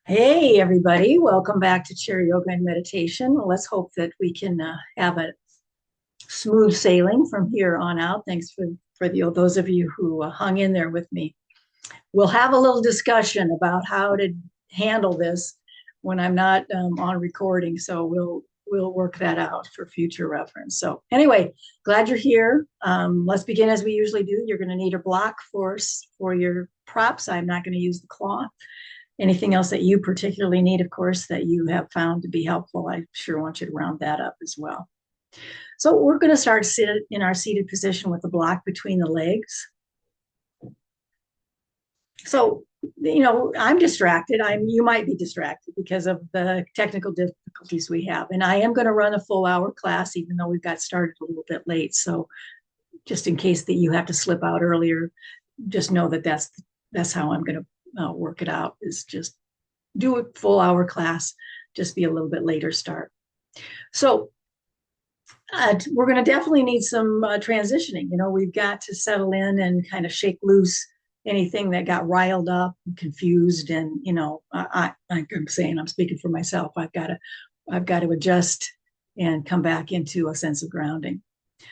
Hey, everybody. Welcome back to Chair Yoga and Meditation. Well, let's hope that we can welcome back to Chair Yoga and Meditation. Let's hope that we can have a smooth sailing from here on out. Thanks for those of you who hung in there with me. We'll have a little discussion about how to handle this when I'm not on recording. So we'll work that out for future reference. So anyway, glad you're here. Let's begin as we usually do. You're going to need a block for your props. I'm not going to use the cloth. Anything else that you particularly need, of course, that you have found to be helpful, I sure want you to round that up as well. So we're going to start sit in our seated position with the block between the legs. So, I'm distracted. You might be distracted because of the technical difficulties we have. And I am going to run a full hour class, even though we've got started a little bit late. So just in case that you have to slip out earlier, just know that that's how I'm going to work it out, is just do a full hour class, just be a little bit later start. So we're going to definitely need some transitioning. We've got to settle in and kind of shake loose anything that got riled up and confused. And, I'm saying, I'm speaking for myself. I've got to adjust and come back into a sense of grounding.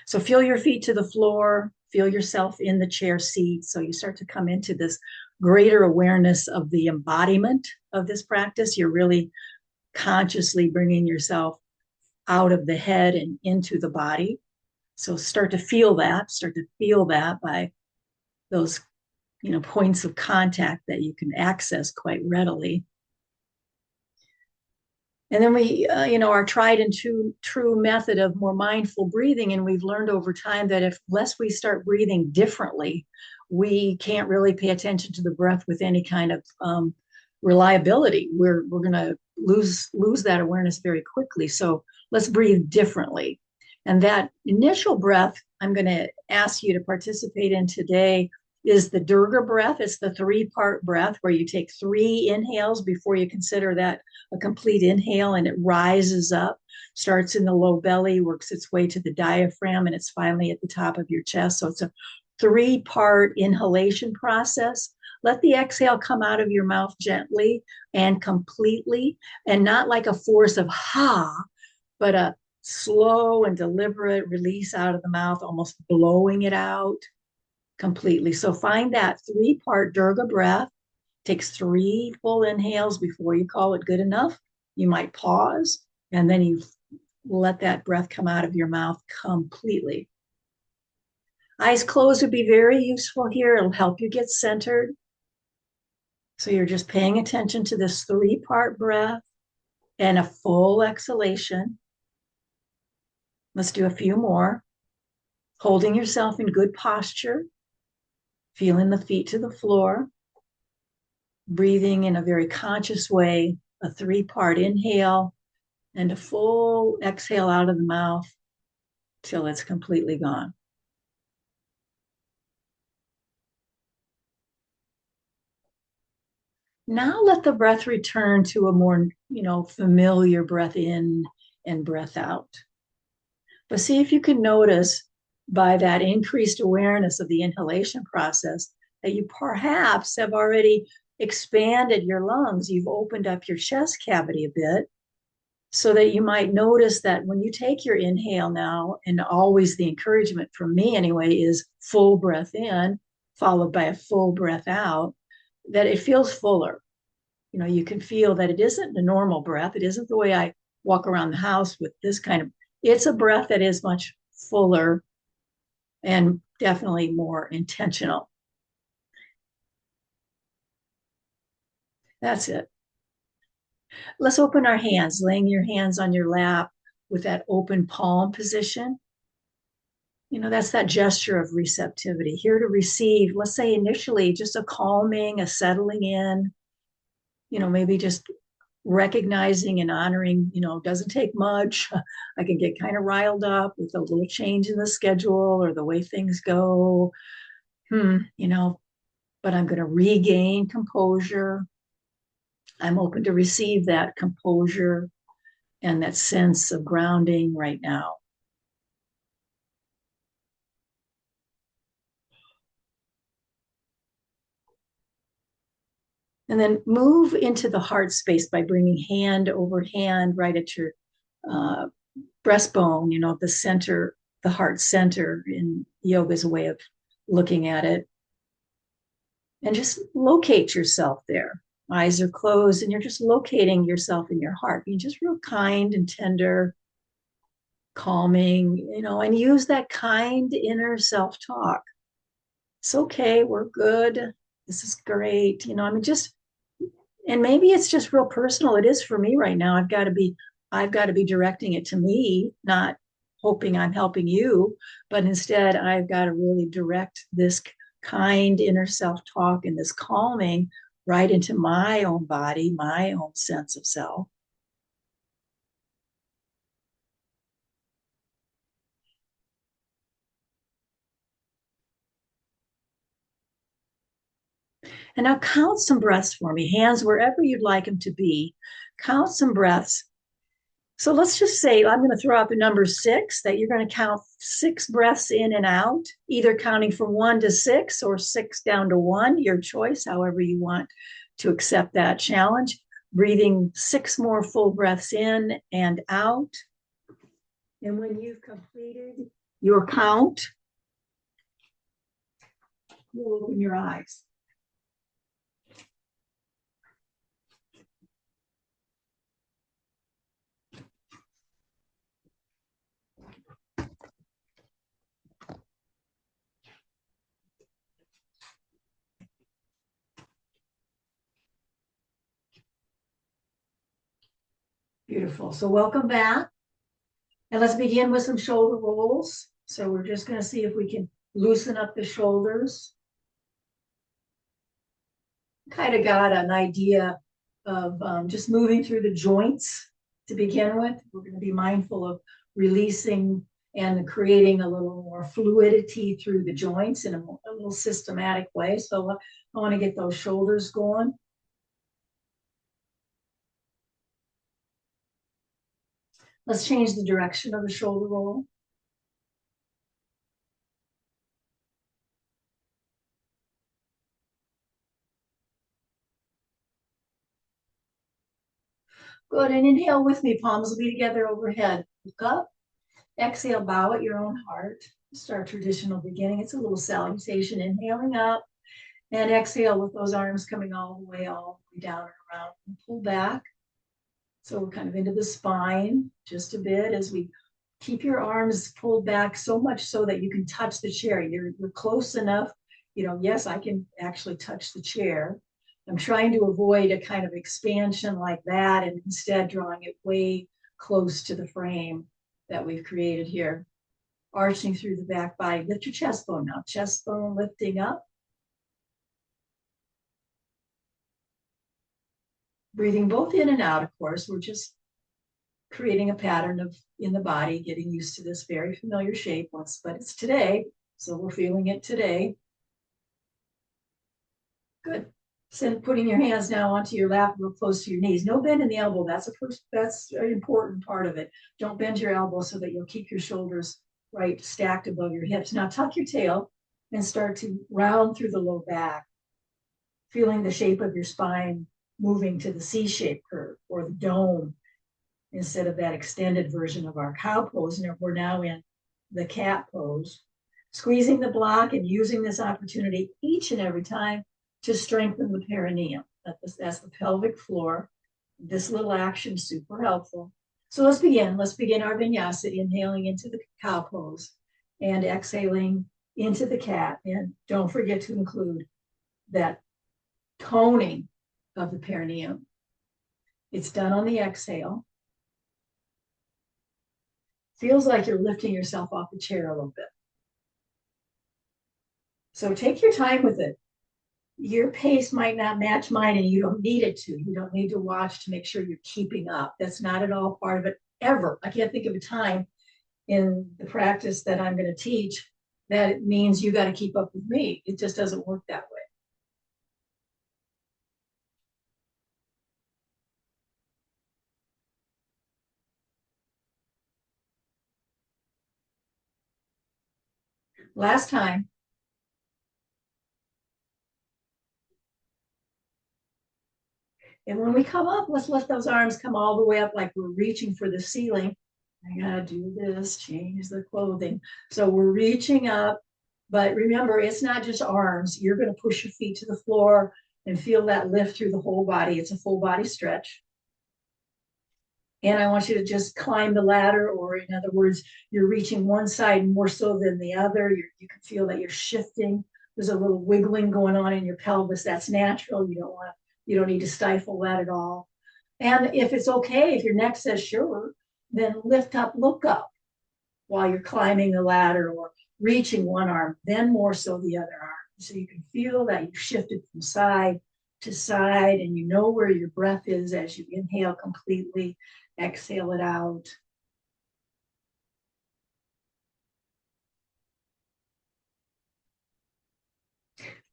So feel your feet to the floor, feel yourself in the chair seat. So you start to come into this greater awareness of the embodiment of this practice. You're really consciously bringing yourself out of the head and into the body. So start to feel that by those, points of contact that you can access quite readily. And then our tried and true method of more mindful breathing. And we've learned over time that unless we start breathing differently, we can't really pay attention to the breath with any kind of reliability. We're going to lose that awareness very quickly. So let's breathe differently. And that initial breath I'm going to ask you to participate in today is the Durga breath. It's the 3-part breath where you take 3 inhales before you consider that a complete inhale, and it rises up, starts in the low belly, works its way to the diaphragm, and it's finally at the top of your chest. So it's a 3-part inhalation process. Let the exhale come out of your mouth gently and completely, and not like a force of ha, but a slow and deliberate release out of the mouth, almost blowing it out completely. So find that 3-part Durga breath. Takes 3 full inhales before you call it good enough. You might pause, and then you let that breath come out of your mouth completely. Eyes closed would be very useful here. It'll help you get centered. So you're just paying attention to this 3-part breath and a full exhalation. Let's do a few more. Holding yourself in good posture, feeling the feet to the floor, breathing in a very conscious way, a 3-part inhale and a full exhale out of the mouth till it's completely gone. Now let the breath return to a more, familiar breath in and breath out. But see if you can notice by that increased awareness of the inhalation process that you perhaps have already expanded your lungs. You've opened up your chest cavity a bit, so that you might notice that when you take your inhale now, and always the encouragement from me anyway is full breath in, followed by a full breath out, that it feels fuller. You can feel that it isn't a normal breath. It isn't the way I walk around the house with this kind of, it's a breath that is much fuller and definitely more intentional. That's it. Let's open our hands, laying your hands on your lap with that open palm position. That's that gesture of receptivity, here to receive, let's say initially, just a calming, a settling in, maybe just recognizing and honoring, doesn't take much. I can get kind of riled up with a little change in the schedule or the way things go. But I'm going to regain composure. I'm open to receive that composure and that sense of grounding right now. And then move into the heart space by bringing hand over hand right at your uh, breastbone, the center, the heart center in yoga is a way of looking at it. And just locate yourself there. Eyes are closed, and you're just locating yourself in your heart. Being just real kind and tender, calming, and use that kind inner self talk. It's okay. We're good. This is great. And maybe it's just real personal. It is for me right now. I've got to be directing it to me, not hoping I'm helping you, but instead I've got to really direct this kind inner self-talk and this calming right into my own body, my own sense of self. And now count some breaths for me, hands wherever you'd like them to be. Count some breaths. So let's just say I'm going to throw out the number six, that you're going to count six breaths in and out, either counting from one to six or six down to one, your choice, however you want to accept that challenge. Breathing six more full breaths in and out. And when you've completed your count, you'll open your eyes. Beautiful. So welcome back. And let's begin with some shoulder rolls. So we're just going to see if we can loosen up the shoulders. Kind of got an idea of just moving through the joints to begin with. We're going to be mindful of releasing and creating a little more fluidity through the joints in a little systematic way. So I want to get those shoulders going. Let's change the direction of the shoulder roll. Good. And inhale with me. Palms will be together overhead. Look up. Exhale, bow at your own heart. Start traditional beginning. It's a little salutation. Inhaling up and exhale with those arms coming all the way down and around. And pull back. So we're kind of into the spine just a bit as we keep your arms pulled back so much so that you can touch the chair. You're close enough. Yes, I can actually touch the chair. I'm trying to avoid a kind of expansion like that and instead drawing it way close to the frame that we've created here. Arching through the back body. Lift your chest bone now. Chest bone lifting up. Breathing both in and out, of course. We're just creating a pattern of in the body, getting used to this very familiar shape once, but it's today. So we're feeling it today. Good. Send putting your hands now onto your lap, real close to your knees. No bend in the elbow. That's an important part of it. Don't bend your elbow so that you'll keep your shoulders right stacked above your hips. Now tuck your tail and start to round through the low back, feeling the shape of your spine moving to the C-shaped curve or the dome instead of that extended version of our cow pose. And we're now in the cat pose, squeezing the block and using this opportunity each and every time to strengthen the perineum. That's the pelvic floor. This little action is super helpful. So let's begin. Let's begin our vinyasa, inhaling into the cow pose and exhaling into the cat. And don't forget to include that toning of the perineum. It's done on the exhale. Feels like you're lifting yourself off the chair a little bit. So take your time with it. Your pace might not match mine and you don't need it to. You don't need to watch to make sure you're keeping up. That's not at all part of it ever. I can't think of a time in the practice that I'm going to teach that it means you got to keep up with me. It just doesn't work that way. Last time. And when we come up, let's let those arms come all the way up like we're reaching for the ceiling. I gotta do this, change the clothing. So we're reaching up, but remember, it's not just arms. You're gonna push your feet to the floor and feel that lift through the whole body. It's a full body stretch. And I want you to just climb the ladder, or in other words, you're reaching one side more so than the other. You can feel that you're shifting. There's a little wiggling going on in your pelvis. That's natural. You don't need to stifle that at all. And if it's okay, if your neck says sure, then lift up, look up while you're climbing the ladder or reaching one arm, then more so the other arm. So you can feel that you've shifted from side to side and you know where your breath is as you inhale completely, exhale it out.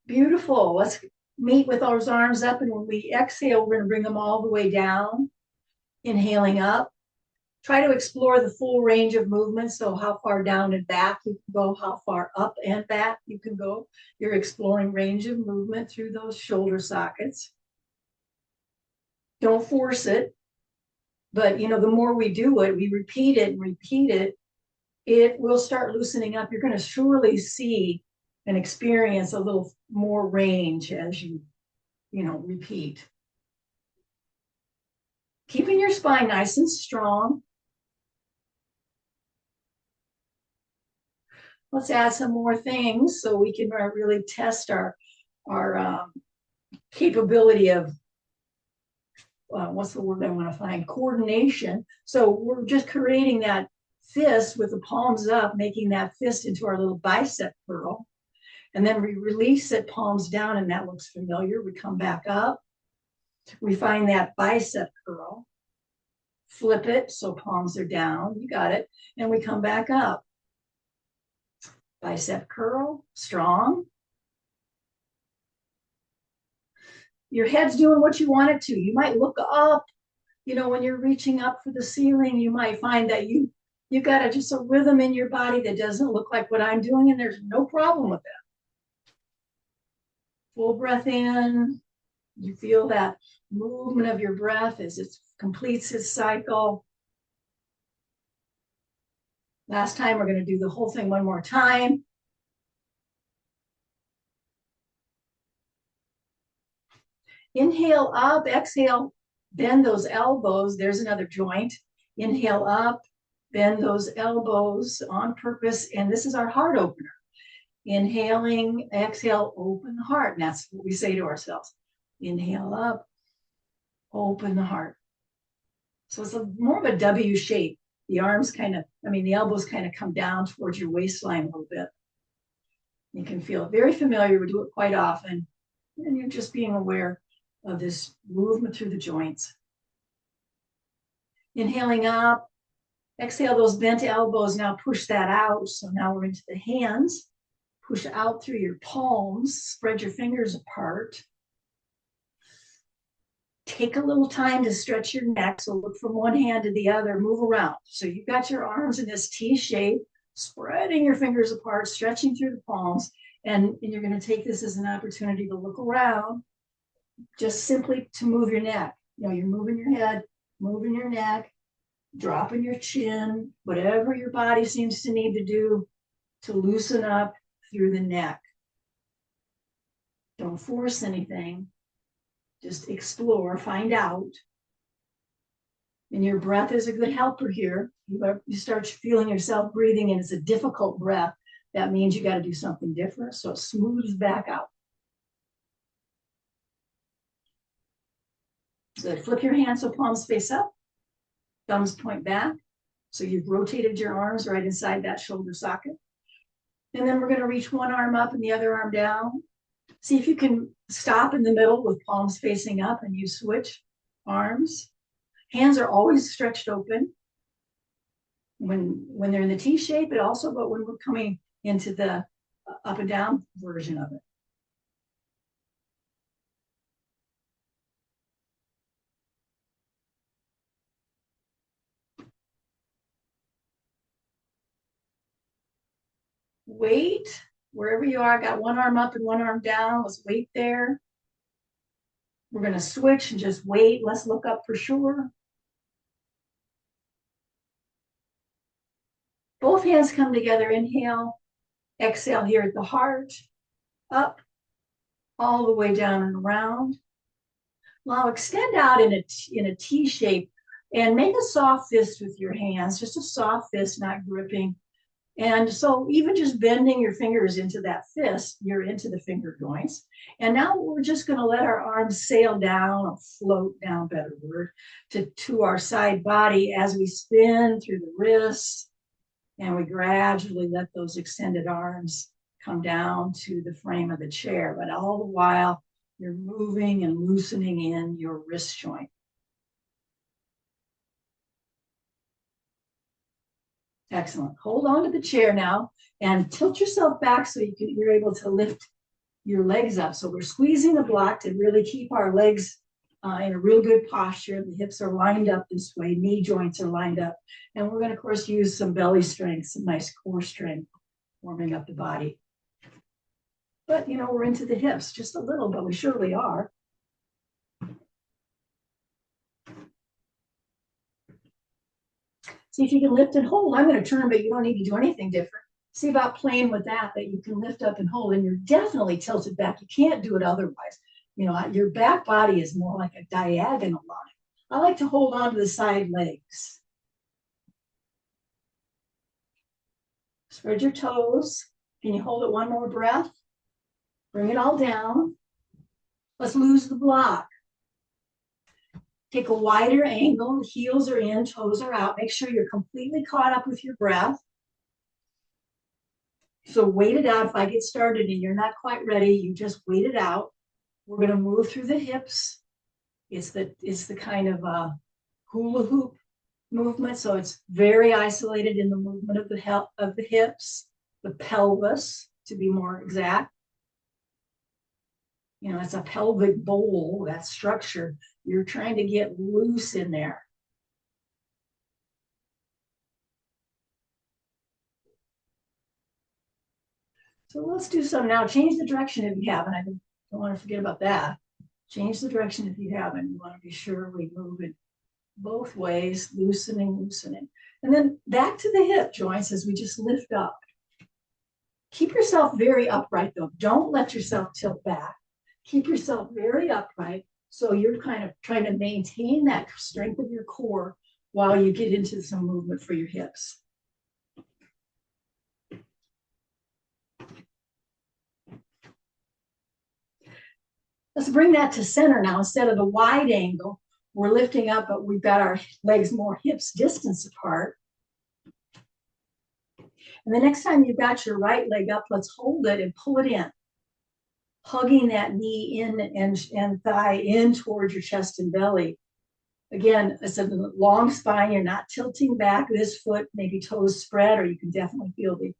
Beautiful. Let's meet with those arms up. And when we exhale, we're going to bring them all the way down, inhaling up. Try to explore the full range of movement. So how far down and back you can go, how far up and back you can go. You're exploring range of movement through those shoulder sockets. Don't force it, but the more we do it, we repeat it and repeat it, it will start loosening up. You're going to surely see and experience a little more range as you repeat. Keeping your spine nice and strong. Let's add some more things so we can really test our capability of what's the word I want to find? Coordination. So we're just creating that fist with the palms up, making that fist into our little bicep curl. And then we release it, palms down, and that looks familiar. We come back up. We find that bicep curl. Flip it so palms are down. You got it. And we come back up. Bicep curl, strong. Your head's doing what you want it to. You might look up, when you're reaching up for the ceiling, you might find that you got just a rhythm in your body that doesn't look like what I'm doing, and there's no problem with that. Full breath in. You feel that movement of your breath as it completes its cycle. Last time, we're going to do the whole thing one more time. Inhale up, exhale, bend those elbows. There's another joint. Inhale up, bend those elbows on purpose. And this is our heart opener. Inhaling, exhale, open the heart. And that's what we say to ourselves. Inhale up, open the heart. So it's more of a W shape. The elbows kind of come down towards your waistline a little bit. You can feel very familiar. We do it quite often. And you're just being aware of this movement through the joints. Inhaling up, exhale those bent elbows. Now push that out. So now we're into the hands. Push out through your palms. Spread your fingers apart. Take a little time to stretch your neck. So look from one hand to the other. Move around. So you've got your arms in this T shape, spreading your fingers apart, stretching through the palms. And you're going to take this as an opportunity to look around, just simply to move your neck. You're moving your head, moving your neck, dropping your chin, whatever your body seems to need to do to loosen up through the neck. Don't force anything. Just explore, find out. And your breath is a good helper here. You start feeling yourself breathing and it's a difficult breath. That means you got to do something different. So it smooths back out. Good. Flip your hands so palms face up. Thumbs point back. So you've rotated your arms right inside that shoulder socket. And then we're going to reach one arm up and the other arm down. See if you can stop in the middle with palms facing up and you switch arms. Hands are always stretched open when they're in the T shape, but when we're coming into the up and down version of it. Wait wherever you are. I got one arm up and one arm down. Let's wait there. We're going to switch and just wait. Let's look up for sure. Both hands come together. Inhale, exhale here at the heart, up, all the way down and around. Now extend out in a T shape and make a soft fist with your hands, just a soft fist, not gripping. And so even just bending your fingers into that fist, you're into the finger joints. And now we're just going to let our arms sail down or float down, better word, to our side body as we spin through the wrists. And we gradually let those extended arms come down to the frame of the chair. But all the while, you're moving and loosening in your wrist joint. Excellent. Hold on to the chair now and tilt yourself back so you're able to lift your legs up. So we're squeezing the block to really keep our legs in a real good posture. The hips are lined up this way, knee joints are lined up. And we're going to, of course, use some belly strength, some nice core strength, warming up the body. But, we're into the hips just a little, but we surely are. See if you can lift and hold. I'm going to turn, but you don't need to do anything different. See about playing with that you can lift up and hold, and you're definitely tilted back. You can't do it otherwise. Your back body is more like a diagonal line. I like to hold on to the side legs. Spread your toes. Can you hold it one more breath? Bring it all down. Let's lose the block. Take a wider angle. Heels are in, toes are out. Make sure you're completely caught up with your breath. So wait it out. If I get started and you're not quite ready, you just wait it out. We're going to move through the hips. It's the kind of hula hoop movement. So it's very isolated in the movement of the hips, the pelvis, to be more exact. It's a pelvic bowl, that structure. You're trying to get loose in there. So let's do some now. Change the direction if you haven't. I don't want to forget about that. Change the direction if you haven't. You want to be sure we move it both ways, loosening. And then back to the hip joints as we just lift up. Keep yourself very upright though. Don't let yourself tilt back. Keep yourself very upright. So you're kind of trying to maintain that strength of your core while you get into some movement for your hips. Let's bring that to center now. Instead of the wide angle, we're lifting up, but we've got our legs more hips distance apart. And the next time you've got your right leg up, let's hold it and pull it in, hugging that knee in and thigh in towards your chest and belly. Again, it's a long spine. You're not tilting back this foot, maybe toes spread, or you can definitely feel the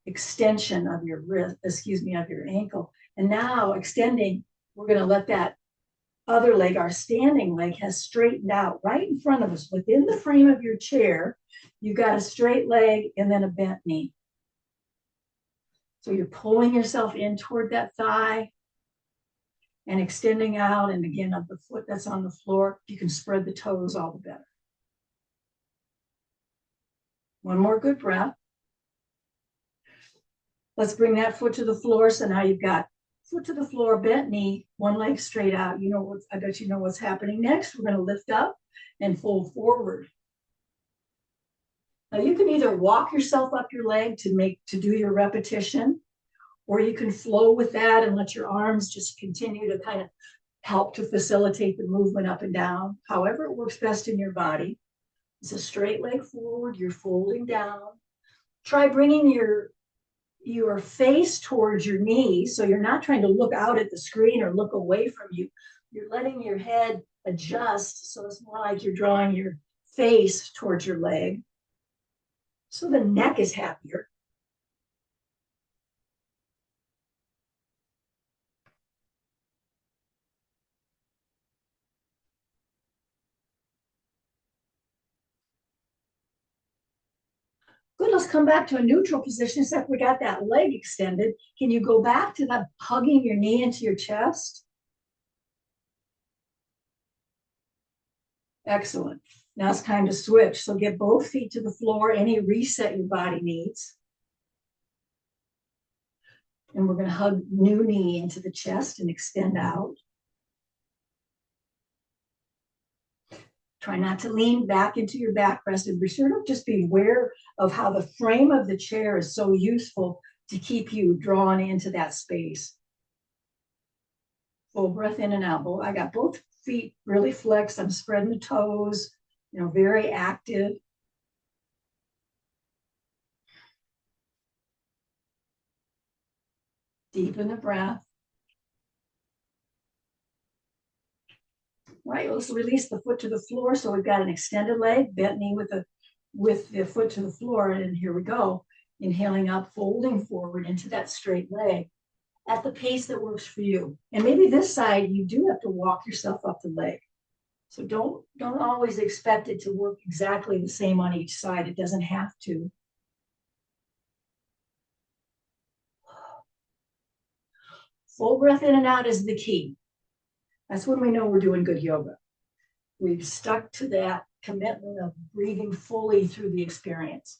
extension of your wrist, of your ankle. And now extending, we're going to let that other leg, our standing leg, has straightened out right in front of us within the frame of your chair. You've got a straight leg and then a bent knee. So you're pulling yourself in toward that thigh and extending out. And again, of the foot that's on the floor, you can spread the toes, all the better. One more good breath. Let's bring that foot to the floor. So now you've got foot to the floor, bent knee, one leg straight out. I bet you know what's happening next. We're going to lift up and fold forward. Now you can either walk yourself up your leg to do your repetition, or you can flow with that and let your arms just continue to kind of help to facilitate the movement up and down, however it works best in your body. It's a straight leg forward, you're folding down. Try bringing your face towards your knees, so you're not trying to look out at the screen or look away from you. You're letting your head adjust, so it's more like you're drawing your face towards your leg. So the neck is happier. Good, let's come back to a neutral position, except we got that leg extended. Can you go back to that hugging your knee into your chest? Excellent. Now it's time to switch. So get both feet to the floor, any reset your body needs. And we're going to hug new knee into the chest and extend out. Try not to lean back into your back rest, and sort of just be aware of how the frame of the chair is so useful to keep you drawn into that space. Full breath in and out. I got both feet really flexed. I'm spreading the toes, very active. Deepen the breath. Right, let's release the foot to the floor. So we've got an extended leg, bent knee with the foot to the floor. And here we go. Inhaling up, folding forward into that straight leg at the pace that works for you. And maybe this side, you do have to walk yourself up the leg. So don't always expect it to work exactly the same on each side. It doesn't have to. Full breath in and out is the key. That's when we know we're doing good yoga. We've stuck to that commitment of breathing fully through the experience.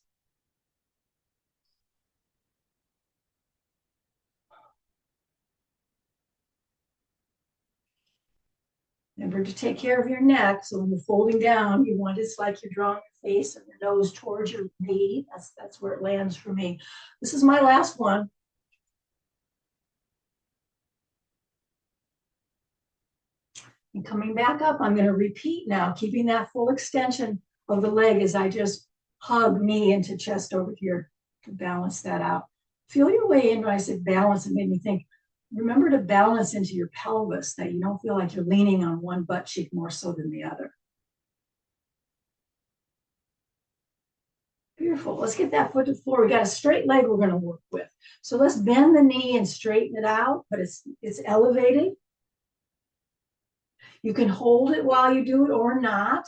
Remember to take care of your neck. So when you're folding down, you want it's like you're drawing your face and your nose towards your knee. That's where it lands for me. This is my last one. And coming back up, I'm going to repeat now, keeping that full extension of the leg as I just hug knee into chest over here to balance that out. Feel your way in. When I said balance, it made me think, remember to balance into your pelvis, that you don't feel like you're leaning on one butt cheek more so than the other. Beautiful. Let's get that foot to the floor. We got a straight leg we're going to work with. So let's bend the knee and straighten it out, but it's elevated. You can hold it while you do it or not.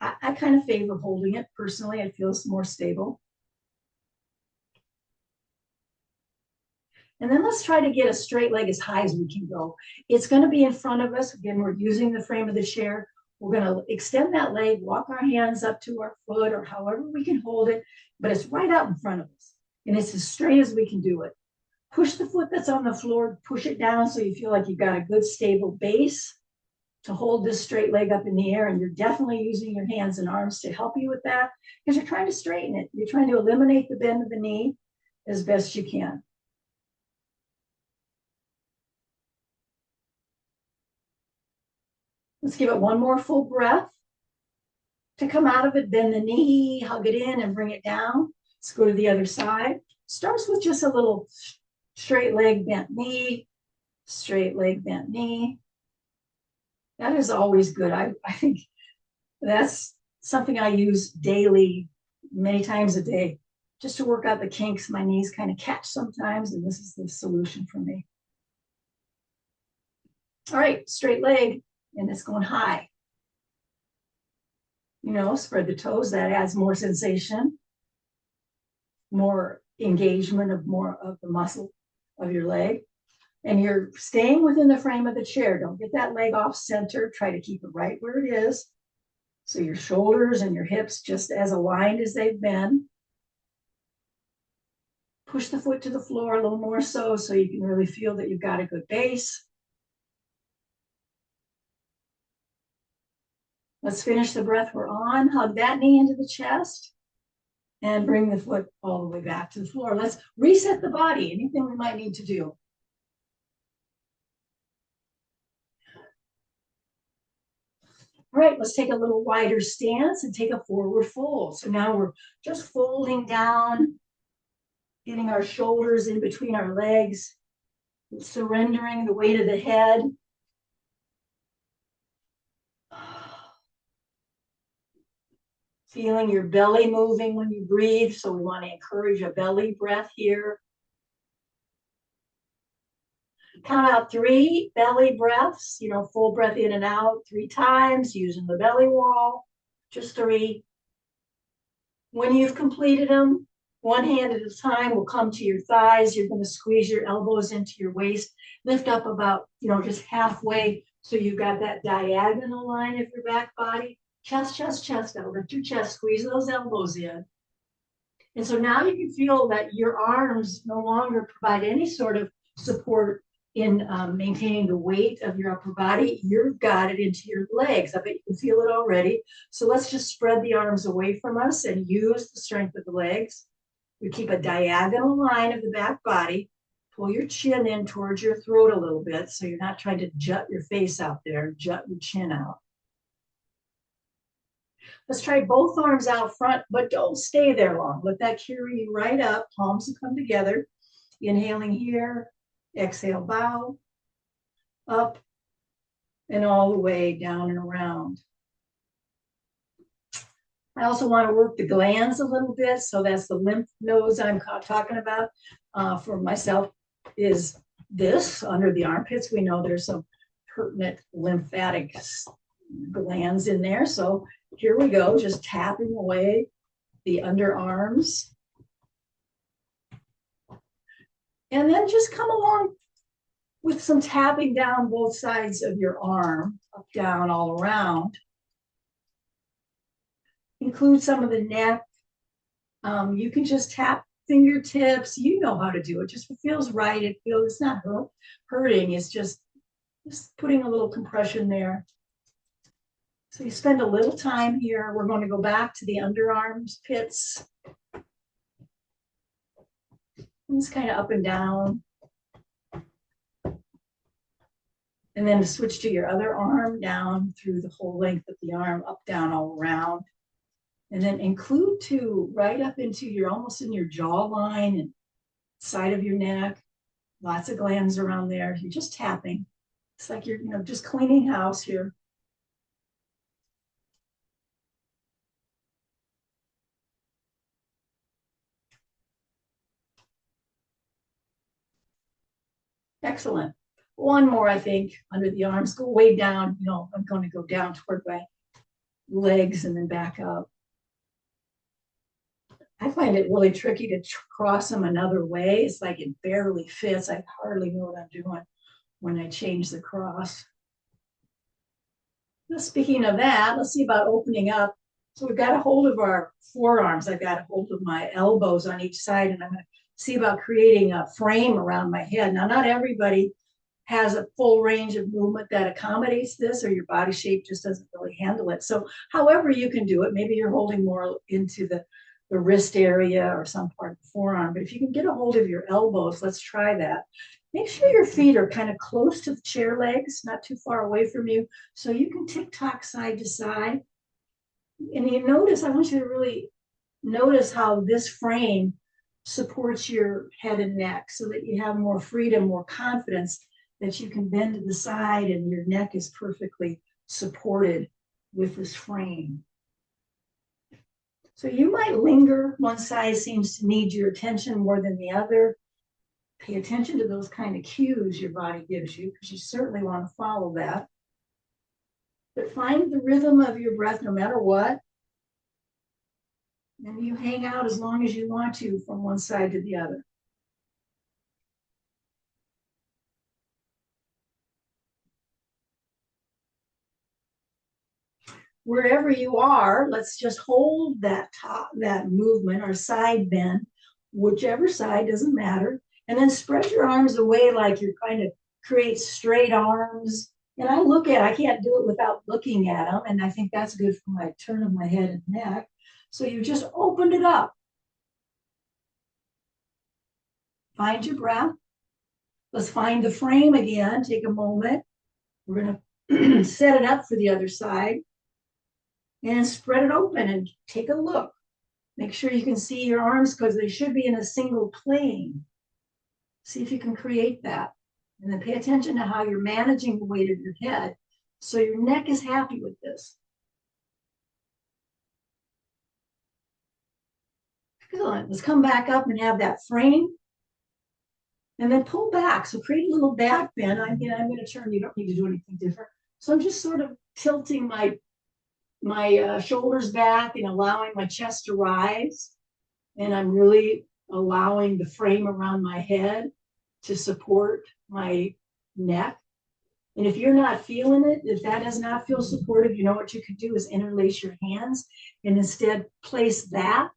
I kind of favor holding it personally. It feels more stable. And then let's try to get a straight leg as high as we can go. It's going to be in front of us. Again, we're using the frame of the chair. We're going to extend that leg, walk our hands up to our foot or however we can hold it, but it's right out in front of us. And it's as straight as we can do it. Push the foot that's on the floor, push it down so you feel like you've got a good stable base to hold this straight leg up in the air. And you're definitely using your hands and arms to help you with that because you're trying to straighten it. You're trying to eliminate the bend of the knee as best you can. Let's give it one more full breath. To come out of it, bend the knee, hug it in and bring it down. Let's go to the other side. Starts with just a little straight leg, bent knee, straight leg, bent knee. That is always good. I think that's something I use daily, many times a day, just to work out the kinks my knees kind of catch sometimes, and this is the solution for me. All right, straight leg, and it's going high. Spread the toes. That adds more sensation, more engagement of more of the muscle of your leg. And you're staying within the frame of the chair. Don't get that leg off center. Try to keep it right where it is. So your shoulders and your hips just as aligned as they've been. Push the foot to the floor a little more so you can really feel that you've got a good base. Let's finish the breath we're on. Hug that knee into the chest and bring the foot all the way back to the floor. Let's reset the body. Anything we might need to do. All right, let's take a little wider stance and take a forward fold. So now we're just folding down, getting our shoulders in between our legs, surrendering the weight of the head. Feeling your belly moving when you breathe. So we want to encourage a belly breath here. Count out 3 belly breaths, full breath in and out 3 times using the belly wall, just 3. When you've completed them, one hand at a time will come to your thighs. You're going to squeeze your elbows into your waist, lift up about, just halfway. So you've got that diagonal line of your back body. Chest, chest, chest. Now lift your chest, squeeze those elbows in. And so now you can feel that your arms no longer provide any sort of support in maintaining the weight of your upper body. You've got it into your legs. I bet you can feel it already. So let's just spread the arms away from us and use the strength of the legs. We keep a diagonal line of the back body. Pull your chin in towards your throat a little bit so you're not trying to jut your face out there, jut your chin out. Let's try both arms out front, but don't stay there long. Let that carry you right up. Palms will come together. Inhaling here, exhale, bow, up, and all the way down and around. I also want to work the glands a little bit. So that's the lymph nodes I'm talking about. For myself is this under the armpits. We know there's some pertinent lymphatic glands in there. So here we go, just tapping away the underarms. And then just come along with some tapping down both sides of your arm, up, down, all around. Include some of the neck. You can just tap fingertips. You know how to do it. Just feels right. It feels, it's not hurting. It's just putting a little compression there. So you spend a little time here. We're going to go back to the underarms pits. And just kind of up and down. And then to switch to your other arm, down through the whole length of the arm, up, down, all around. And then include two right up into your, almost in your jawline and side of your neck. Lots of glands around there. You're just tapping. It's like you're, just cleaning house here. Excellent. One more, I think, under the arms. Go way down. I'm going to go down toward my legs and then back up. I find it really tricky to cross them another way. It's like it barely fits. I hardly know what I'm doing when I change the cross. Now, speaking of that, let's see about opening up. So we've got a hold of our forearms. I've got a hold of my elbows on each side, and I'm going to see about creating a frame around my head. Now, not everybody has a full range of movement that accommodates this, or your body shape just doesn't really handle it. So however you can do it, maybe you're holding more into the wrist area or some part of the forearm, but if you can get a hold of your elbows, let's try that. Make sure your feet are kind of close to the chair legs, not too far away from you, so you can tick-tock side to side. And you notice, I want you to really notice how this frame supports your head and neck so that you have more freedom, more confidence that you can bend to the side and your neck is perfectly supported with this frame. So you might linger. One side seems to need your attention more than the other. Pay attention to those kind of cues your body gives you, because you certainly want to follow that. But find the rhythm of your breath no matter what. And you hang out as long as you want to from one side to the other. Wherever you are, let's just hold that movement or side bend, whichever side, doesn't matter. And then spread your arms away like you're trying to create straight arms. And I can't do it without looking at them. And I think that's good for my turn of my head and neck. So you just opened it up. Find your breath. Let's find the frame again. Take a moment. We're going to set it up for the other side. And spread it open and take a look. Make sure you can see your arms because they should be in a single plane. See if you can create that. And then pay attention to how you're managing the weight of your head so your neck is happy with this. Excellent. Let's come back up and have that frame. And then pull back. So create a little back bend. I'm going to turn. You don't need to do anything different. So I'm just sort of tilting my shoulders back and allowing my chest to rise. And I'm really allowing the frame around my head to support my neck. And if you're not feeling it, if that does not feel supportive, you know what you could do is interlace your hands and instead place that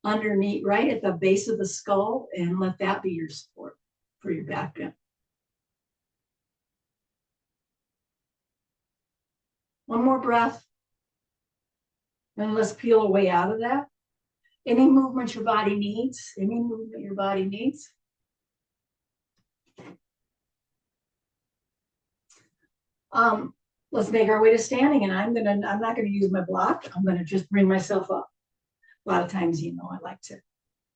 underneath, right at the base of the skull, and let that be your support for your back bend. One more breath. And let's peel away out of that. Any movement your body needs, any movement your body needs. Let's make our way to standing, and I'm not gonna use my block. I'm gonna just bring myself up. A lot of times, you know, I like to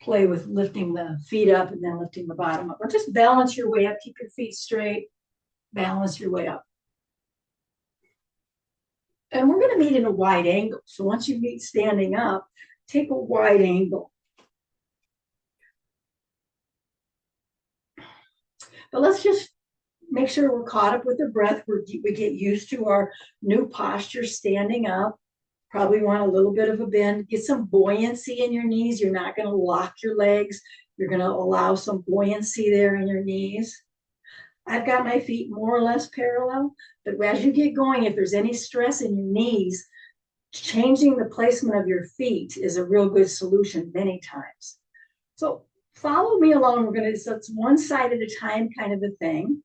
play with lifting the feet up and then lifting the bottom up. Or just balance your way up, keep your feet straight, balance your way up. And we're gonna meet in a wide angle. So once you meet standing up, take a wide angle. But let's just make sure we're caught up with the breath. We get used to our new posture standing up. Probably want a little bit of a bend. Get some buoyancy in your knees. You're not going to lock your legs. You're going to allow some buoyancy there in your knees. I've got my feet more or less parallel, but as you get going, if there's any stress in your knees, changing the placement of your feet is a real good solution many times. So follow me along. We're going to, so it's one side at a time kind of a thing.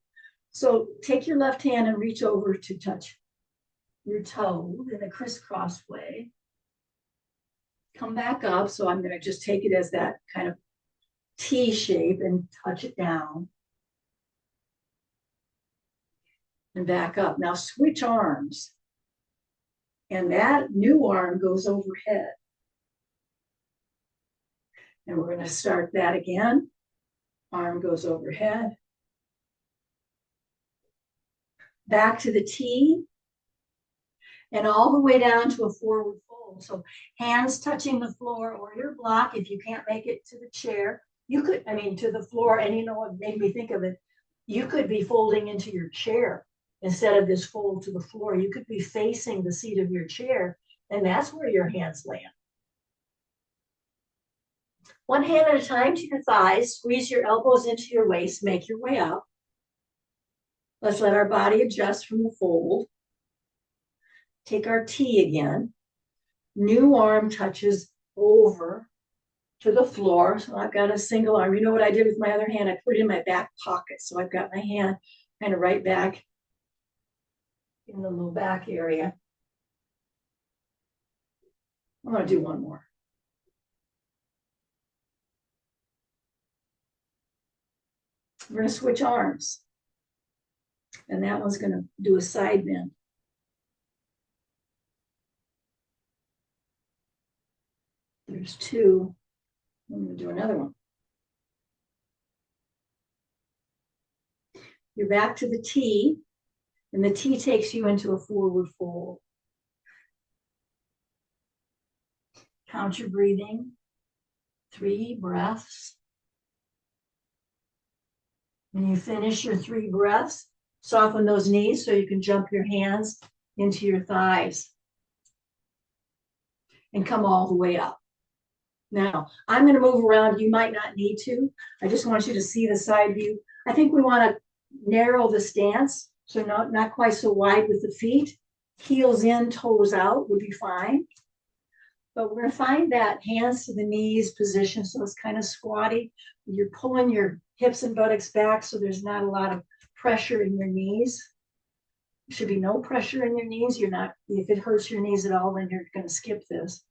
So take your left hand and reach over to touch your toe in a crisscross way. Come back up. So I'm going to just take it as that kind of T shape and touch it down. And back up. Now switch arms. And that new arm goes overhead. And we're going to start that again. Arm goes overhead. Back to the T. And all the way down to a forward fold. So hands touching the floor or your block. If you can't make it to the chair, you could, to the floor. And you know what made me think of it? You could be folding into your chair instead of this fold to the floor. You could be facing the seat of your chair, and that's where your hands land. One hand at a time to your thighs. Squeeze your elbows into your waist. Make your way up. Let's let our body adjust from the fold. Take our T again. New arm touches over to the floor. So I've got a single arm. You know what I did with my other hand? I put it in my back pocket. So I've got my hand kind of right back in the low back area. I'm going to do one more. We're going to switch arms. And that one's going to do a side bend. There's two. I'm going to do another one. You're back to the T, and the T takes you into a forward fold. Count your breathing. 3 breaths. When you finish your 3 breaths, soften those knees so you can jump your hands into your thighs and come all the way up. Now, I'm going to move around. You might not need to. I just want you to see the side view. I think we want to narrow the stance, so not quite so wide with the feet. Heels in, toes out would be fine. But we're going to find that hands to the knees position, so it's kind of squatty. You're pulling your hips and buttocks back, so there's not a lot of pressure in your knees. There should be no pressure in your knees. If it hurts your knees at all, then you're going to skip this.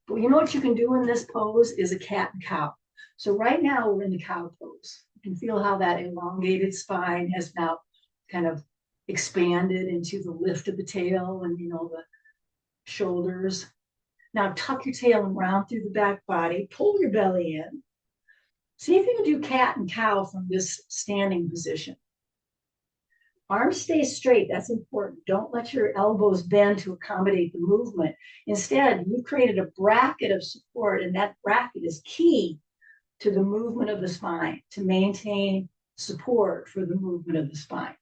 But you know what you can do in this pose is a cat and cow. So right now we're in the cow pose. You can feel how that elongated spine has now kind of expanded into the lift of the tail and, the shoulders. Now tuck your tail and round through the back body, pull your belly in. See if you can do cat and cow from this standing position. Arms stay straight, that's important. Don't let your elbows bend to accommodate the movement. Instead, you've created a bracket of support, and that bracket is key to the movement of the spine, to maintain support for the movement of the spine.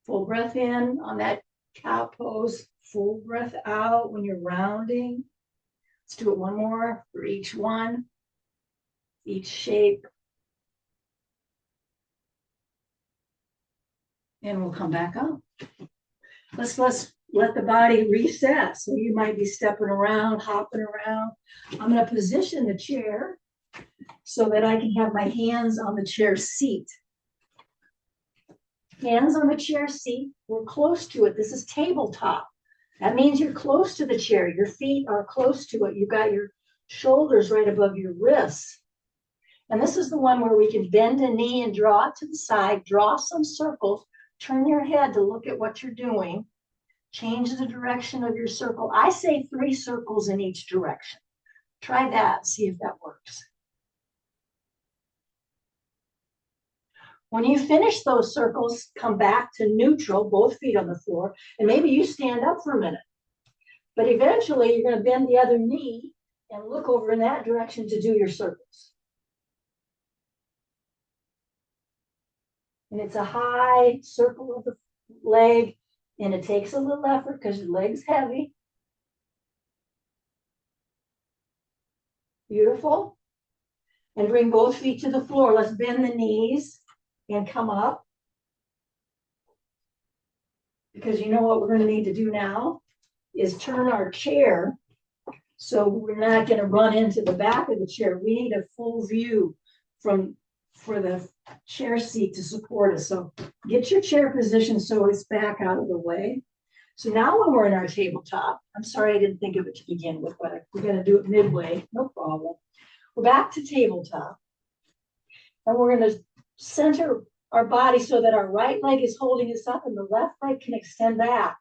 Full breath in on that cow pose, full breath out when you're rounding. Let's do it one more for each one, each shape. And we'll come back up. Let's let the body reset. So you might be stepping around, hopping around. I'm going to position the chair so that I can have my hands on the chair seat. Hands on the chair seat. We're close to it. This is tabletop. That means you're close to the chair. Your feet are close to it. You've got your shoulders right above your wrists. And this is the one where we can bend a knee and draw it to the side, draw some circles, turn your head to look at what you're doing, change the direction of your circle. I say 3 circles in each direction. Try that, see if that works. When you finish those circles, come back to neutral, both feet on the floor, and maybe you stand up for a minute. But eventually, you're going to bend the other knee and look over in that direction to do your circles. And it's a high circle of the leg, and it takes a little effort because your leg's heavy. Beautiful. And bring both feet to the floor. Let's bend the knees and come up. Because you know what we're going to need to do now is turn our chair so we're not going to run into the back of the chair. We need a full view for the chair seat to support us. So get your chair positioned so it's back out of the way. So now when we're in our tabletop, I'm sorry I didn't think of it to begin with, but we're going to do it midway, no problem. We're back to tabletop. And we're going to center our body so that our right leg is holding us up and the left leg can extend back.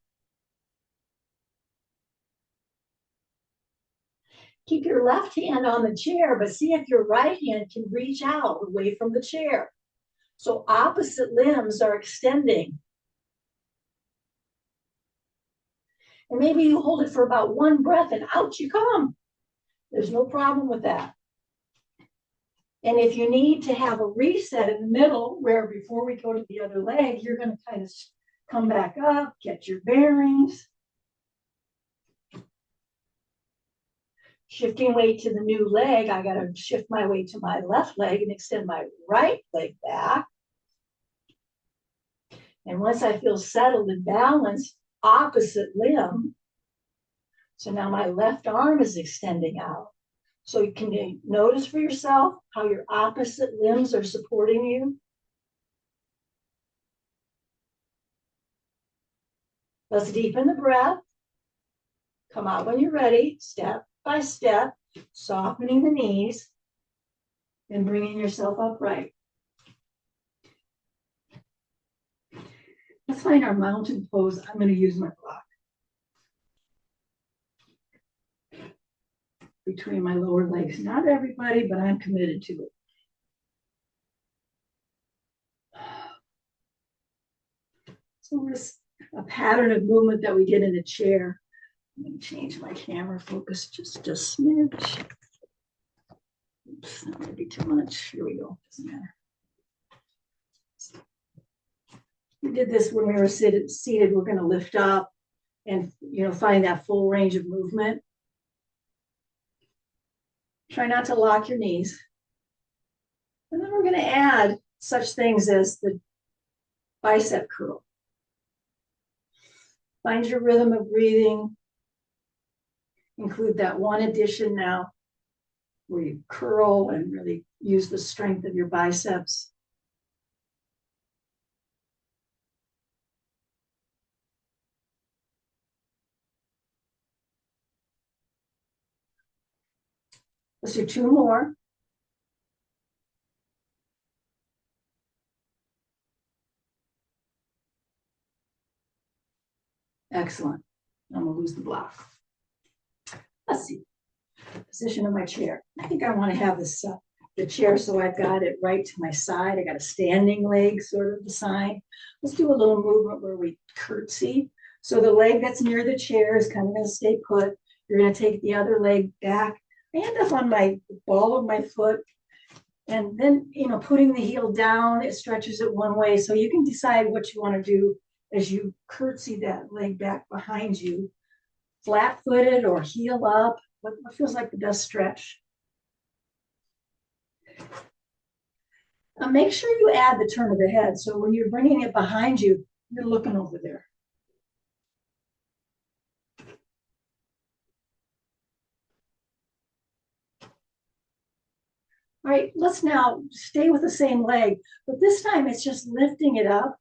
Keep your left hand on the chair, but see if your right hand can reach out away from the chair. So opposite limbs are extending. And maybe you hold it for about 1 breath and out you come. There's no problem with that. And if you need to have a reset in the middle, where before we go to the other leg, you're going to kind of come back up, get your bearings. Shifting weight to the new leg, I got to shift my weight to my left leg and extend my right leg back. And once I feel settled and balanced, opposite limb. So now my left arm is extending out. So you can notice for yourself how your opposite limbs are supporting you. Let's deepen the breath. Come out when you're ready, step by step, softening the knees and bringing yourself upright. Let's find our mountain pose. I'm going to use my block between my lower legs. Not everybody, but I'm committed to it. So this a pattern of movement that we did in the chair. I'm going to change my camera focus just a smidge. Oops, that might be too much. Here we go. Doesn't matter. We did this when we were seated. We're going to lift up and find that full range of movement. Try not to lock your knees. And then we're going to add such things as the bicep curl. Find your rhythm of breathing. Include that one addition now where you curl and really use the strength of your biceps. Let's do 2 more. Excellent. I'm going to lose the block. Let's see. Position of my chair. I think I want to have this the chair so I've got it right to my side. I got a standing leg sort of beside. Let's do a little movement where we curtsy. So the leg that's near the chair is kind of going to stay put. You're going to take the other leg back. I end up on my ball of my foot. And then, putting the heel down, it stretches it one way. So you can decide what you want to do as you curtsy that leg back behind you. Flat-footed or heel up. What feels like the best stretch? Make sure you add the turn of the head. So when you're bringing it behind you, You're looking over there. All right, let's now stay with the same leg, but this time it's just lifting it up,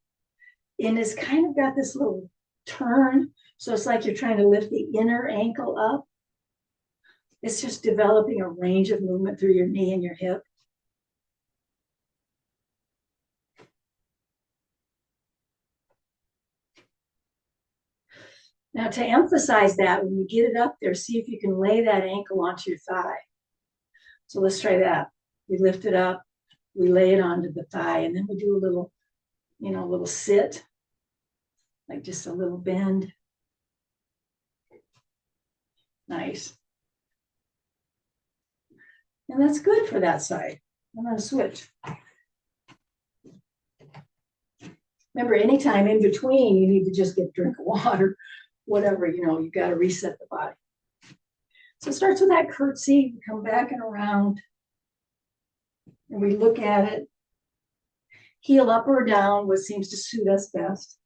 and it's kind of got this little turn. So it's like you're trying to lift the inner ankle up. It's just developing a range of movement through your knee and your hip. Now, to emphasize that, when you get it up there, see if you can lay that ankle onto your thigh. So let's try that. We lift it up, we lay it onto the thigh, and then we do a little, a little sit, like just a little bend. Nice. And that's good for that side. I'm going to switch. Remember, anytime in between, you need to just get a drink of water, whatever, you've got to reset the body. So it starts with that curtsy, we come back and around, and we look at it, heel up or down, what seems to suit us best.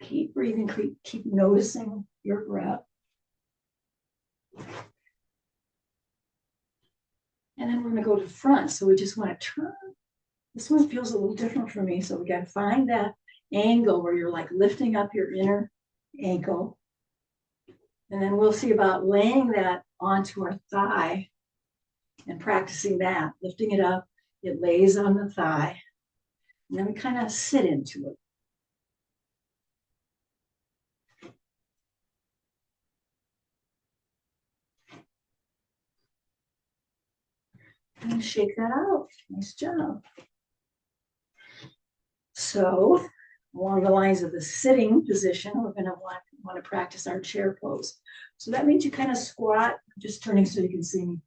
Keep breathing, keep noticing your breath. And then we're going to go to the front. So we just want to turn. This one feels a little different for me. So we got to find that angle where you're like lifting up your inner ankle. And then we'll see about laying that onto our thigh and practicing that, lifting it up. It lays on the thigh. And then we kind of sit into it. And shake that out. Nice job. So along the lines of the sitting position, we're going to want to practice our chair pose. So that means you kind of squat, just turning so you can see me,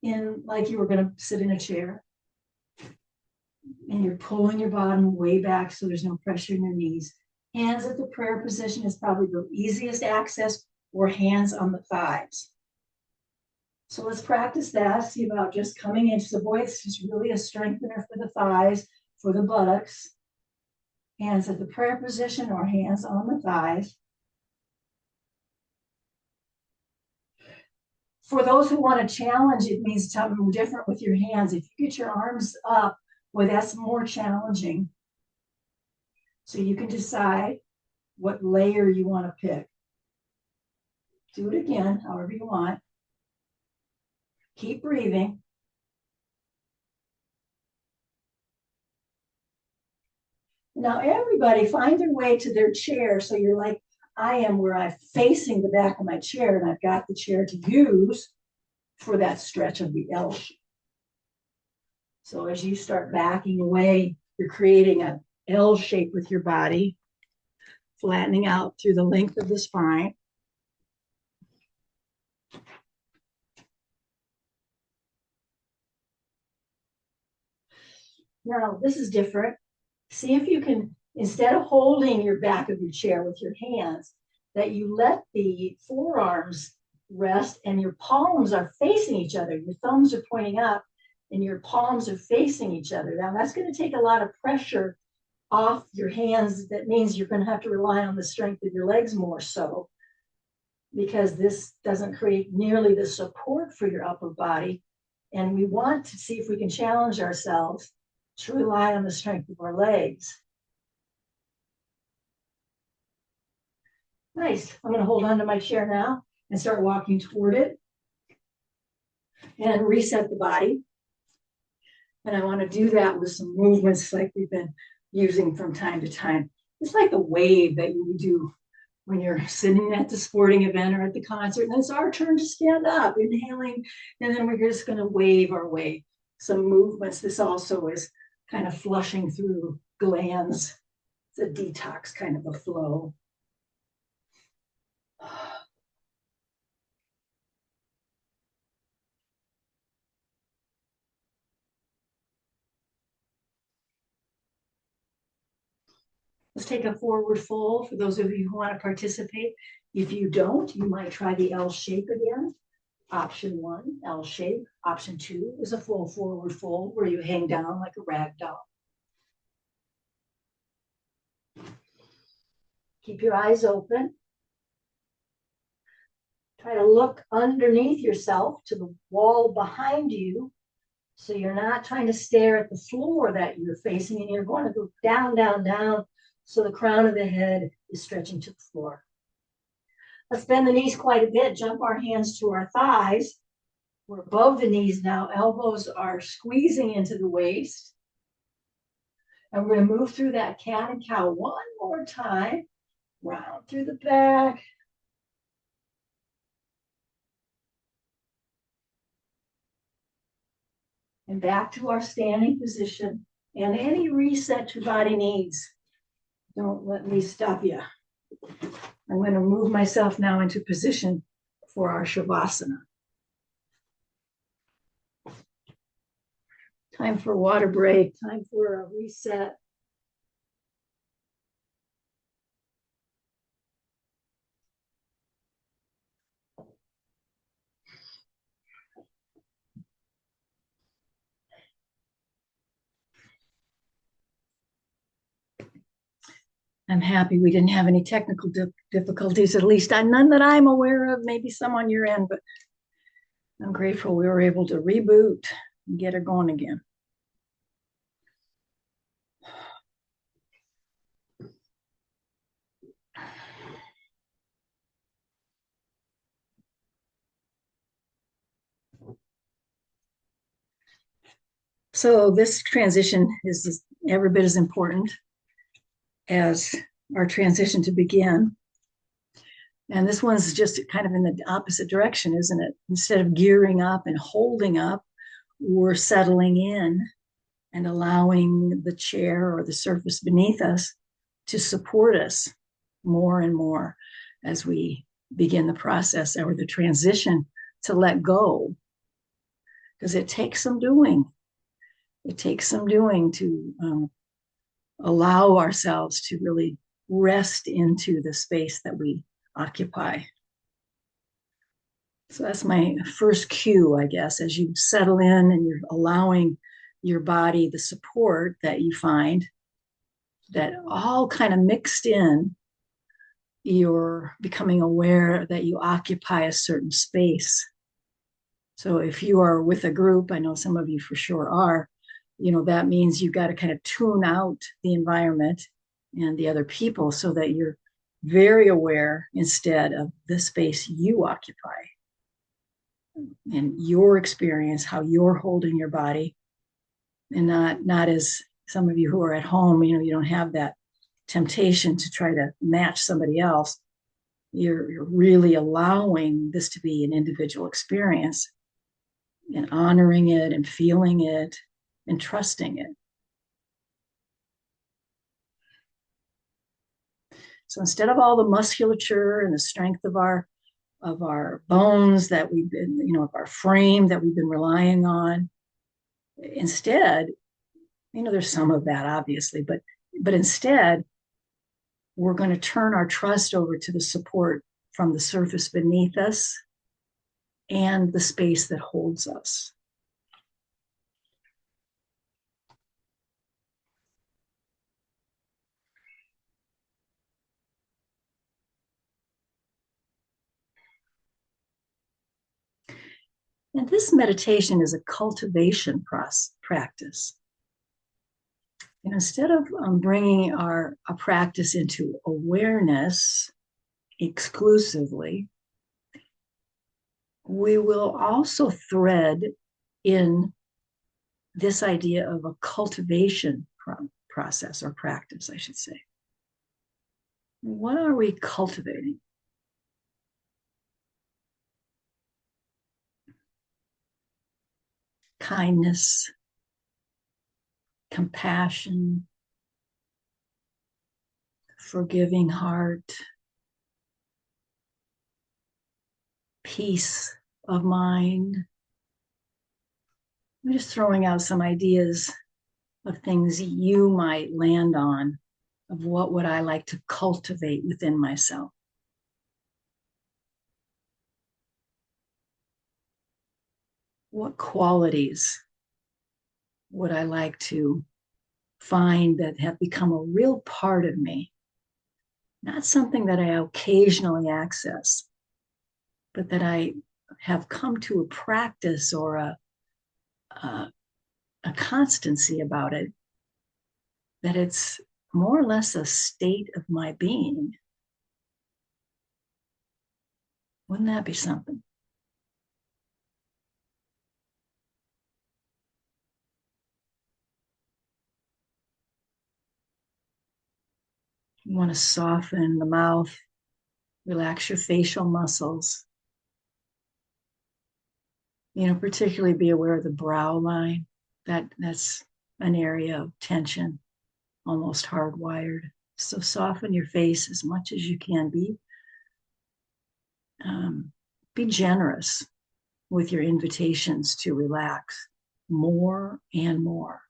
in like you were going to sit in a chair. And you're pulling your bottom way back so there's no pressure in your knees. Hands at the prayer position is probably the easiest access, or hands on the thighs. So let's practice that. See about just coming into the voice, just really a strengthener for the thighs, for the buttocks. Hands at the prayer position or hands on the thighs. For those who want to challenge, it means something different with your hands. If you get your arms up, well, that's more challenging. So you can decide what layer you want to pick. Do it again, however you want. Keep breathing. Now, everybody find their way to their chair. So you're like I am, where I'm facing the back of my chair, and I've got the chair to use for that stretch of the L shape. So as you start backing away, you're creating an L shape with your body, flattening out through the length of the spine. Now, this is different. See if you can, instead of holding your back of your chair with your hands, that you let the forearms rest and your palms are facing each other. Your thumbs are pointing up and your palms are facing each other. Now, that's going to take a lot of pressure off your hands. That means you're going to have to rely on the strength of your legs more so, because this doesn't create nearly the support for your upper body. And we want to see if we can challenge ourselves to rely on the strength of our legs. Nice. I'm going to hold on to my chair now and start walking toward it and reset the body. And I want to do that with some movements like we've been using from time to time. It's like the wave that you do when you're sitting at the sporting event or at the concert, and it's our turn to stand up, inhaling, and then we're just going to wave our way. Some movements. This also is kind of flushing through glands. It's a detox kind of a flow. Let's take a forward fold for those of you who want to participate. If you don't, you might try the L shape again. Option one, L shape. Option two is a full forward fold where you hang down like a rag doll. Keep your eyes open. Try to look underneath yourself to the wall behind you. So you're not trying to stare at the floor that you're facing, and you're going to go down, down, down. So the crown of the head is stretching to the floor. Let's bend the knees quite a bit. Jump our hands to our thighs. We're above the knees now. Elbows are squeezing into the waist. And we're going to move through that cat and cow one more time. Round through the back. And back to our standing position. And any reset your body needs, don't let me stop you. I'm going to move myself now into position for our Shavasana. Time for a water break, time for a reset. I'm happy we didn't have any technical difficulties, at least none that I'm aware of, maybe some on your end, but I'm grateful we were able to reboot and get her going again. So this transition is every bit as important as our transition to begin. And this one's just kind of in the opposite direction, isn't it? Instead of gearing up and holding up, we're settling in and allowing the chair or the surface beneath us to support us more and more as we begin the process or the transition to let go. Because it takes some doing. It takes some doing to allow ourselves to really rest into the space that we occupy. So that's my first cue, I guess, as you settle in and you're allowing your body the support that you find, that all kind of mixed in, you're becoming aware that you occupy a certain space. So if you are with a group, I know some of you for sure are, that means you've got to kind of tune out the environment and the other people so that you're very aware instead of the space you occupy and your experience, how you're holding your body, and not as some of you who are at home, you don't have that temptation to try to match somebody else. You're really allowing this to be an individual experience and honoring it and feeling it and trusting it. So instead of all the musculature and the strength of our bones that we've been, of our frame that we've been relying on, instead, there's some of that obviously, but instead, we're going to turn our trust over to the support from the surface beneath us and the space that holds us. And this meditation is a cultivation practice. And instead of bringing our practice into awareness exclusively, we will also thread in this idea of a cultivation process or practice, I should say. What are we cultivating? Kindness, compassion, forgiving heart, peace of mind. I'm just throwing out some ideas of things you might land on, of what would I like to cultivate within myself. what qualities would I like to find that have become a real part of me? Not something that I occasionally access, but that I have come to a practice or a, a constancy about it, that it's more or less a state of my being. Wouldn't that be something? You want to soften the mouth, relax your facial muscles. Particularly be aware of the brow line. That's an area of tension, almost hardwired. So soften your face as much as you can. Be generous with your invitations to relax more and more.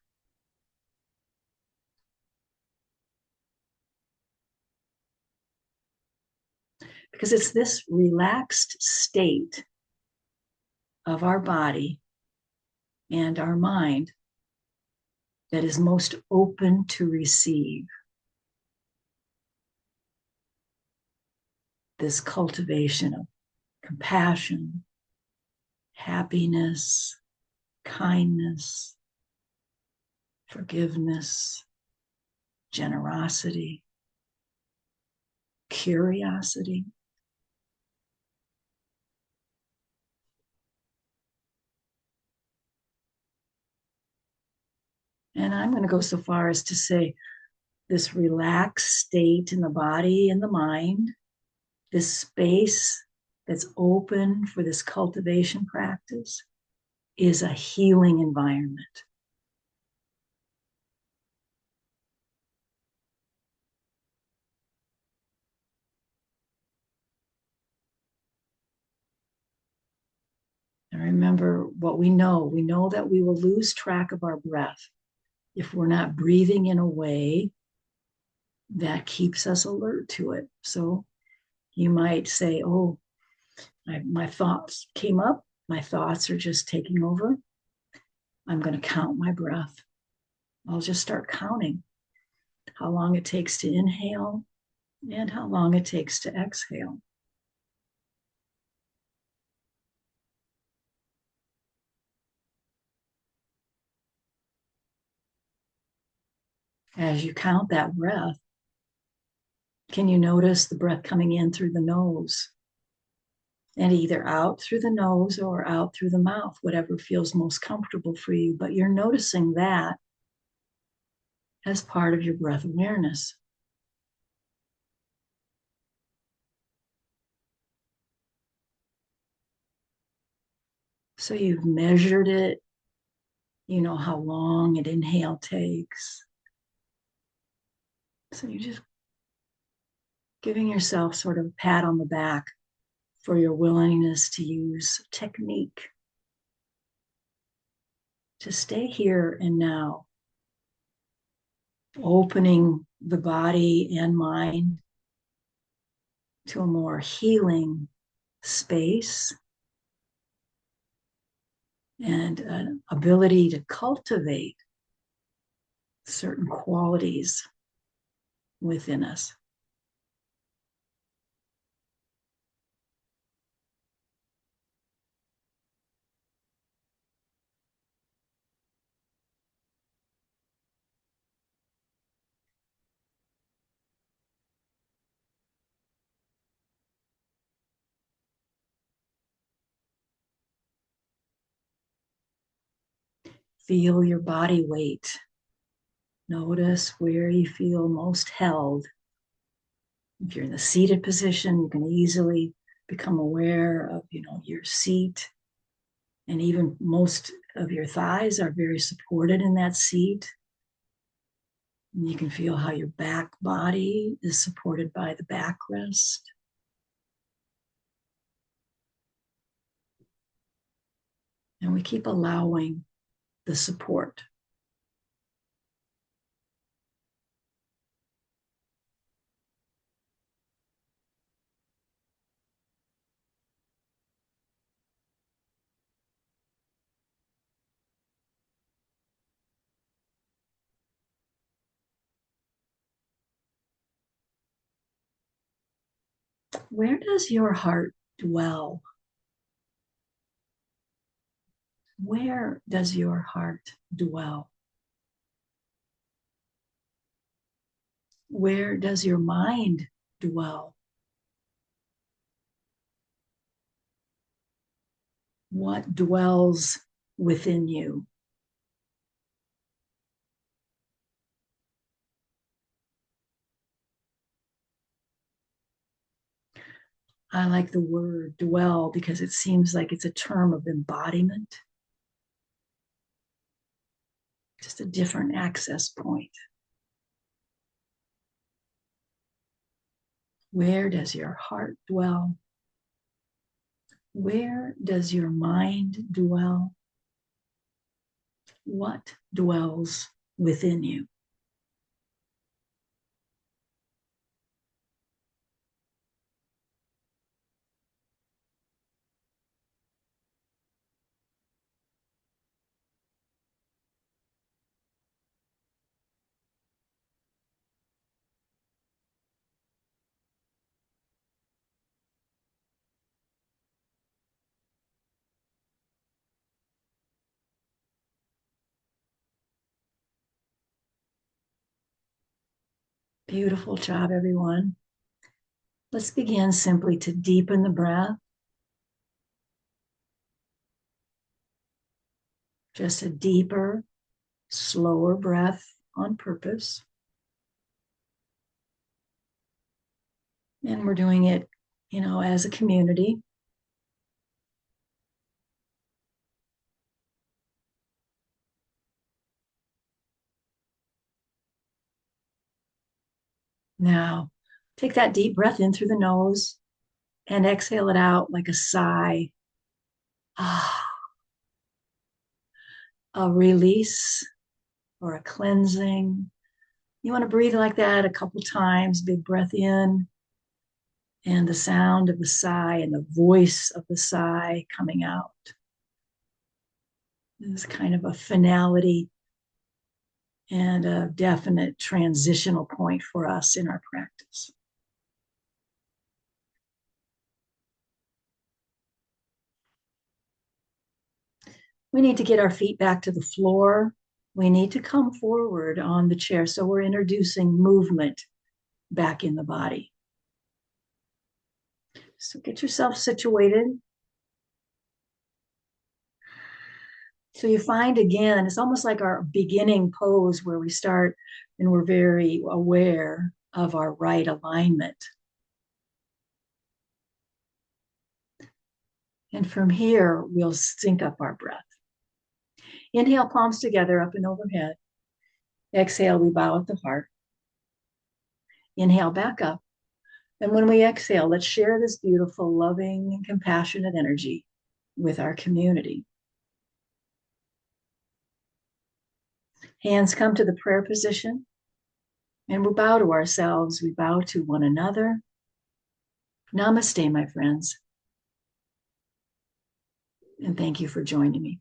Because it's this relaxed state of our body and our mind that is most open to receive this cultivation of compassion, happiness, kindness, forgiveness, generosity, curiosity. And I'm going to go so far as to say this relaxed state in the body and the mind, this space that's open for this cultivation practice, is a healing environment. And remember what we know. We know that we will lose track of our breath if we're not breathing in a way that keeps us alert to it. So you might say, oh, my thoughts came up. My thoughts are just taking over. I'm going to count my breath. I'll just start counting how long it takes to inhale and how long it takes to exhale. As you count that breath, can you notice the breath coming in through the nose and either out through the nose or out through the mouth, whatever feels most comfortable for you? But you're noticing that as part of your breath awareness. So you've measured it, you know how long an inhale takes. So you're just giving yourself sort of a pat on the back for your willingness to use technique to stay here and now, opening the body and mind to a more healing space and an ability to cultivate certain qualities within us. Feel your body weight. Notice where you feel most held. If you're in the seated position, you can easily become aware of, your seat. And even most of your thighs are very supported in that seat. And you can feel how your back body is supported by the backrest. And we keep allowing the support. Where does your heart dwell? Where does your heart dwell? Where does your mind dwell? What dwells within you? I like the word dwell because it seems like it's a term of embodiment, just a different access point. Where does your heart dwell? Where does your mind dwell? What dwells within you? Beautiful job, everyone. Let's begin simply to deepen the breath, just a deeper, slower breath on purpose. And we're doing it, as a community. Now, take that deep breath in through the nose and exhale it out like a sigh. Ah, a release or a cleansing. You want to breathe like that a couple times. Big breath in, and the sound of the sigh and the voice of the sigh coming out. This is kind of a finality and a definite transitional point for us in our practice. We need to get our feet back to the floor. We need to come forward on the chair. So we're introducing movement back in the body. So get yourself situated. So you find again, it's almost like our beginning pose where we start and we're very aware of our right alignment. And from here, we'll sync up our breath. Inhale, palms together, up and overhead. Exhale, we bow at the heart. Inhale, back up. And when we exhale, let's share this beautiful, loving, and compassionate energy with our community. Hands come to the prayer position, and we bow to ourselves. We bow to one another. Namaste, my friends. And thank you for joining me.